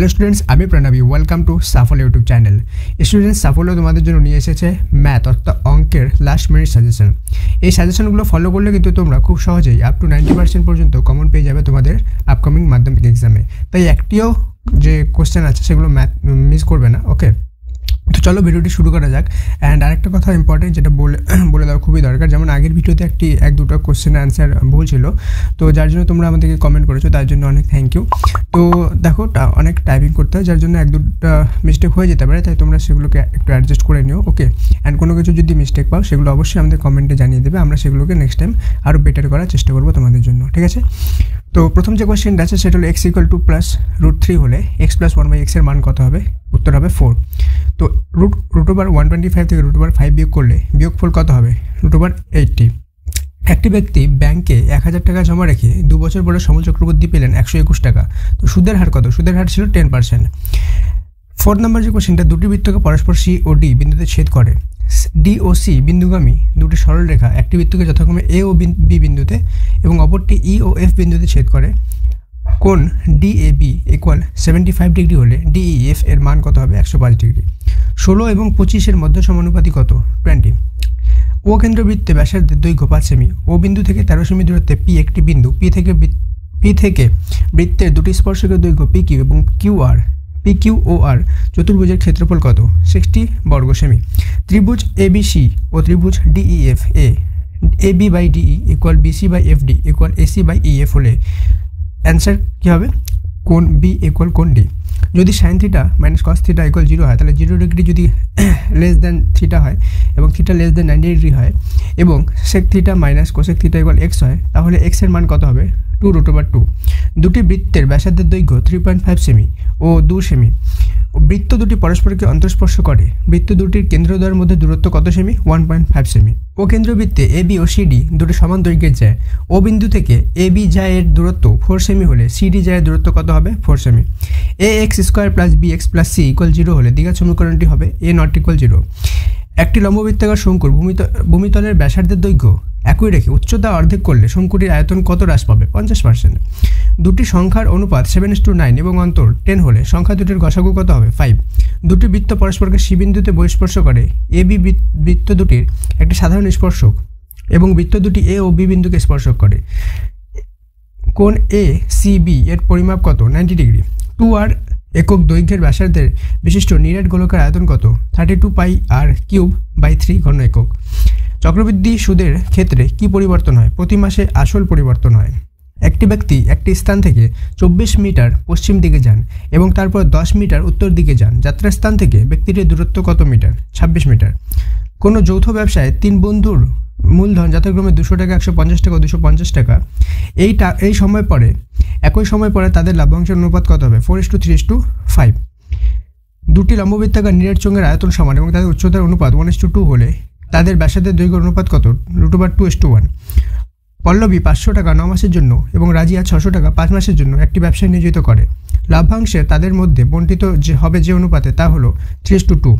Hello students, আমি Pranabi. Welcome to Safal YouTube channel. Students, সাফল্য তোমাদের জন্য নিয়ে এসেছে ম্যাথ অর্থাৎ অঙ্কের লাস্ট মিনিট সাজেশন। এই সাজেশনগুলো ফলো করলে কিন্তু তোমরা খুব সহজেই আপ টু 90% পর্যন্ত কমন পেয়ে যাবে তোমাদের আপকামিং মাধ্যমিক এক্সামে। তাই একটিও যে কোশ্চেন আছে সেগুলো মিস করবে না। ওকে, তো চলো ভিডিওটি শুরু করা যাক। অ্যান্ড আরেকটা কথা ইম্পর্টেন্ট যেটা বলে দেওয়া খুবই দরকার, যেমন আগের ভিডিওতে এক দুটো কোশ্চেন অ্যান্সার ভুল ছিল, তো যার জন্য তোমরা আমাদেরকে কমেন্ট করেছো, তার জন্য অনেক থ্যাংক ইউ। তো দেখো, অনেক টাইপিং করতে হয়, যার জন্য এক দুটো মিস্টেক হয়ে যেতে পারে, তাই তোমরা সেগুলোকে একটু অ্যাডজাস্ট করে নিও। ওকে, অ্যান্ড কোনো কিছু যদি মিস্টেক পাও সেগুলো অবশ্যই আমাদের কমেন্টে জানিয়ে দেবে, আমরা সেগুলোকে নেক্সট টাইম আরও বেটার করার চেষ্টা করবো তোমাদের জন্য। ঠিক আছে, তো প্রথম যে কোয়েশ্চেনটা আছে সেটা হলো x = 2 + √3 হলে x + 1/x এর মান কত হবে? উত্তর হবে 4। তো √125 থেকে √5 বিয়োগ করলে বিয়োগফল কত হবে? √80। একটি ব্যক্তি ব্যাংকে 1000 টাকা জমা রেখে 2 বছর পরে সমল চক্রবর্তী পেলেন 121 টাকা। তো সুদের হার কত? সুদের হার ছিল 10%। 4 নম্বর যে কোয়েশ্চেনটা, দুটি বৃত্তকে পরস্পর C ও D বিন্দুতে ছেদ করে। D ও C বিন্দুগামী দুটি সরল রেখা একটি বৃত্তকে যথাক্রমে A ও B বিন্দুতে এবং অপরটি E ও F বিন্দুতে ছেদ করে। কোণ DAB = 75 ডিগ্রি হলে DEF এর মান কত হবে? 105 ডিগ্রি। 16 এবং 25 এর মধ্য সমানুপাতি কত? 20। ও কেন্দ্রবৃত্তে ব্যাসার্ধের দৈর্ঘ্য 5 সেমি। ও বিন্দু থেকে 13 সেমি দূরত্বে P একটি বিন্দু। P থেকে বৃত্তের দুটি স্পর্শকের দৈর্ঘ্য PQ এবং PQOR চতুর্ভুজের ক্ষেত্রফল কত? 60 বর্গ সেমি। ত্রিভুজ ABC ও ত্রিভুজ DEF AB/DE = BC/FD = AC/EF হলে অ্যান্সার কী হবে? কোণ B = কোণ D। যদি sin θ - cos θ = 0 হয়, তাহলে 0 ডিগ্রি যদি লেস দ্যান থিটা হয় এবং থিটা লেস দ্যান 90 ডিগ্রি হয় এবং sec θ - cosec θ = x হয়, তাহলে x এর মান কত হবে? 2√2। দুটি বৃত্তের ব্যাসার্ধের দৈর্ঘ্য 3.5 সেমি ও 2 সেমি। বৃত্ত দুটি পরস্পরকে অন্তঃস্পর্শ করে। বৃত্ত দুটির কেন্দ্রদ্বয়ের মধ্যে দূরত্ব কত সেমি? 1.5 সেমি। ও কেন্দ্রবৃত্তে AB ও CD দুটি সমান দৈর্ঘ্যের যায়। ও বিন্দু থেকে AB যায় এর দূরত্ব 4 সেমি হলে CD যায় এর দূরত্ব কত হবে? 4 সেমি। AX² + BX + C = 0 হলে দ্বিঘাত সমীকরণটি হবে A ≠ 0। একটি লম্ববৃত্তাকার শঙ্কুর ভূমিতলের ব্যাসার্ধের দৈর্ঘ্য একই রেখে উচ্চতা অর্ধেক করলে শঙ্কুটির আয়তন কত হ্রাস পাবে? 50%। দুটি সংখ্যার অনুপাত 7:9 এবং অন্তর 10 হলে সংখ্যা দুটির গসাগু কত হবে? 5। দুটি বৃত্ত পরস্পরকে C বিন্দুতে বহিঃস্পর্শ করে। AB বৃত্ত দুটির একটি সাধারণ স্পর্শক এবং বৃত্ত দুটি A ও B বিন্দুকে স্পর্শক করে। কোণ ACB এর পরিমাপ কত? 90 ডিগ্রি। 2r একক দৈর্ঘ্যের ব্যাসার্ধের বিশিষ্ট নিরেট গোলকের আয়তন কত? 32 πr³ ঘন একক। চক্রবৃদ্ধি সুদের ক্ষেত্রে কি পরিবর্তন হয়? প্রতি মাসে আসল পরিবর্তন হয়। একটি ব্যক্তি একটি স্থান থেকে 24 মিটার পশ্চিম দিকে যান এবং তারপর 10 মিটার উত্তর দিকে যান। যাত্রার স্থান থেকে ব্যক্তিটির দূরত্ব কত মিটার? 26 মিটার। কোনো যৌথ ব্যবসায় 3 বন্ধুর মূলধন যথাক্রমে 200 টাকা, 150 টাকা ও 250 টাকা। একই সময় পরে তাদের লাভ্যাংশের অনুপাত কত হবে? 4:3:5। দুটি লম্ববৃত্তাকার নিরেট চোঙের আয়তন সমান এবং তাদের উচ্চতার অনুপাত 1:2 হলে তাদের ব্যাসার্ধের দৈর্ঘ্যের অনুপাত কত? √2:1। পল্লবী 500 টাকা 9 মাসের জন্য এবং রাজিয়া 600 টাকা 5 মাসের জন্য একটি ব্যবসায় নিয়োজিত করে। লাভ্যাংশে তাদের মধ্যে বণ্টিত যে অনুপাতে তা হলো 3:2।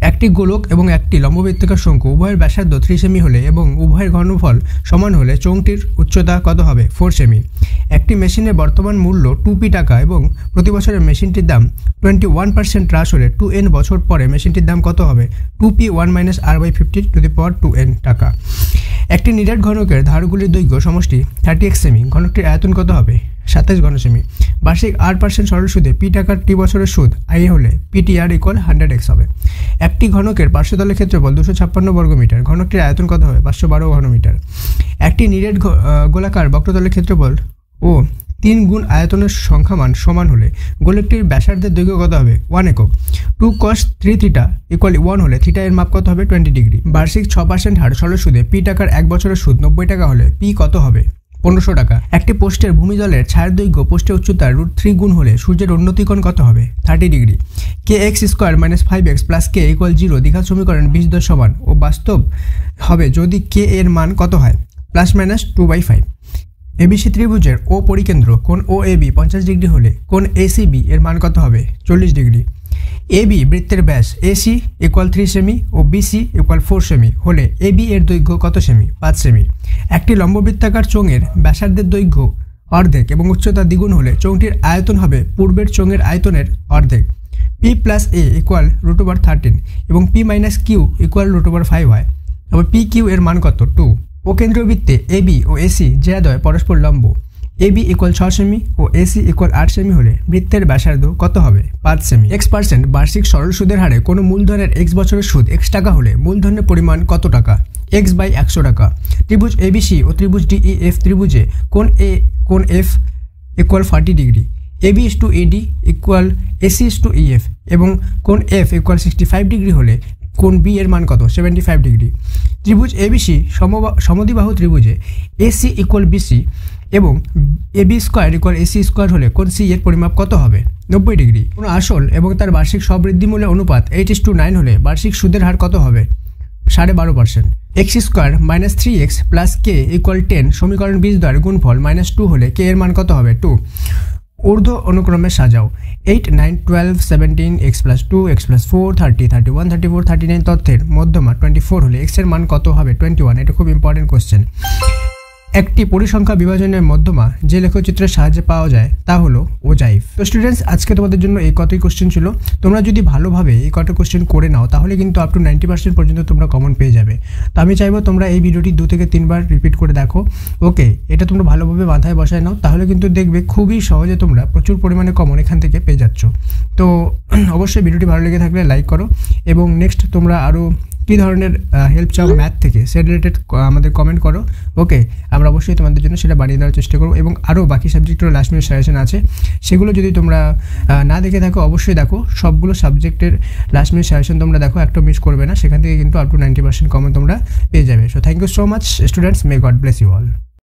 একটি গোলক এবং একটি লম্ববৃত্তাকার শঙ্কু উভয়ের ব্যাসার্ধ 3 সেমি হলে এবং উভয়ের ঘনফল সমান হলে চোঙটির উচ্চতা কত হবে? 4 সেমি। একটি মেশিনের বর্তমান মূল্য 2p টাকা এবং প্রতি বছরের মেশিনটির দাম 21% হ্রাস হলে 2n বছর পরে মেশিনটির দাম কত হবে? 2p 1 - r/50 টাকা। একটি নিরেট ঘনকের ধারগুলির দৈর্ঘ্য সমষ্টি 30x সেমি। ঘনকটির আয়তন কত হবে? 27 ঘন সেমি। বার্ষিক 8% সরল সুদে p টাকার t বছরের সুদ i হলে PTR = 100x হবে। একটি ঘনকের পার্শ্বতলের ক্ষেত্রফল 256 বর্গমিটার। ঘনকটির আয়তন কত হবে? 512 ঘনমিটার। একটি নিরেট গোলাকার বক্রতলের ক্ষেত্রফল ও 3 গুণ আয়তনের সংখ্যামান সমান হলে গোলকটির ব্যাসার্ধের দৈর্ঘ্য কত হবে? 1 একক। 2 cos 3θ = 1 হলে থিটা এর মাপ কত হবে? 20 ডিগ্রি। বার্ষিক 6% হার সরল সুদে p টাকার 1 বছরের সুদ 90 টাকা হলে p কত হবে? 1500 টাকা। একটি পোস্টের ভূমিতলের ছায়ার দৈর্ঘ্য পোস্টের উচ্চতা √3 গুণ হলে সূর্যের উন্নতিকোণ কত হবে? 30 ডিগ্রি। kx² - 5x + k = 0 দ্বিঘাত সমীকরণ বীজদ্বয় সমান ও বাস্তব হবে যদি k এর মান কত হয়? ±2/5। ABC ত্রিভুজের ও পরিকেন্দ্র কোণ OAB 50 ডিগ্রি হলে কোণ ACB এর মান কত হবে? 40 ডিগ্রি। AB বৃত্তের ব্যাস AC = 3 সেমি ও BC = 4 সেমি হলে AB এর দৈর্ঘ্য কত সেমি? 5 সেমি। একটি লম্ববৃত্তাকার চোঙের ব্যাসার্ধের দৈর্ঘ্য অর্ধেক এবং উচ্চতা দ্বিগুণ হলে চোঙটির আয়তন হবে পূর্বের চোঙের আয়তনের অর্ধেক। p প্লাস a ইকুয়াল √13 এবং p মাইনাস কিউ ইকুয়াল √5 হয়। তবে পি কিউ এর মান কত? 2। ও কেন্দ্রীয় বৃত্তে এবি ও এসি যেদ্বয় পরস্পর লম্ব, এবি ইকুয়াল 6 সেমি ও এসি ইকুয়াল 8 সেমি হলে বৃত্তের ব্যাসার্ধ কত হবে? 5 সেমি। x% বার্ষিক সরল সুদের হারে কোনো মূলধনের x বছরের সুদ x টাকা হলে মূলধনের পরিমাণ কত টাকা? x/100 টাকা। ত্রিভুজ এবিসি ও ত্রিভুজ ডিইএফ ত্রিভুজে কোণ এ কোণ F equal 40 degree, AB is to AD equal AC is to EF এবং কোণ এফ ইকুয়াল 65 ডিগ্রি হলে কোণ বি এর মান কত? 75 ডিগ্রি। ত্রিভুজ এবিসি সমদ্বিবাহু ত্রিভুজে এসি ইকুয়াল বিসি এবং AB square equal AC square হলে কোণ সি এর পরিমাপ কত হবে? 90 ডিগ্রি। কোনো আসল এবং তার বার্ষিক সবৃদ্ধিমূল্যের অনুপাত 8:9 হলে বার্ষিক সুদের হার কত হবে? 12.5%। X square minus 3x plus k equal 10 সমীকরণ 20 দ্বারা গুণফল -2 হলে কে এর মান কত হবে? 2। ঊর্ধ্ব অনুক্রমে সাজাও। 8, 9, 12, 17, x plus 2, x plus 4, 30, 31, 34, 39 তথ্যের মধ্যমা 24 হলে x এর মান কত হবে? 21। এটা খুব ইম্পর্টেন্ট কোশ্চেন। একটি পরিসংখ্যা বিভাজনের মধ্যমা যে লেখচিত্রের সাহায্যে পাওয়া যায় তা হলো ওজাইভ। তো স্টুডেন্টস, আজকে তোমাদের জন্য এই কতই কোশ্চেন ছিল। তোমরা যদি ভালোভাবে এই কটা কোশ্চেন করে নাও তাহলে কিন্তু আপ টু 90% পর্যন্ত তোমরা কমন পেয়ে যাবে। তো আমি চাইবো তোমরা এই ভিডিওটি 2 থেকে 3 বার রিপিট করে দেখো। ওকে, এটা তোমরা ভালোভাবে মাথায় বসায় নাও, তাহলে কিন্তু দেখবে খুবই সহজে তোমরা প্রচুর পরিমাণে কমন এখান থেকে পেয়ে যাচ্ছ। তো অবশ্যই ভিডিওটি ভালো লেগে থাকলে লাইক করো এবং নেক্সট তোমরা আরও কী ধরনের হেল্প চাও ম্যাথ থেকে সে রিলেটেড আমাদের কমেন্ট করো। ওকে, আমরা অবশ্যই তোমাদের জন্য সেটা বানিয়ে দেওয়ার চেষ্টা করবো এবং আরও বাকি সাবজেক্টেরও লাস্ট মিনিট সাজেশন আছে, সেগুলো যদি তোমরা না দেখে থাকো অবশ্যই দেখো। সবগুলো সাবজেক্টের লাস্ট মিনিট সাজেশন তোমরা দেখো, একটা মিস করবে না। সেখান থেকে কিন্তু আপ টু 90% কমন তোমরা পেয়ে যাবে। So thank you so much students, may God bless you all.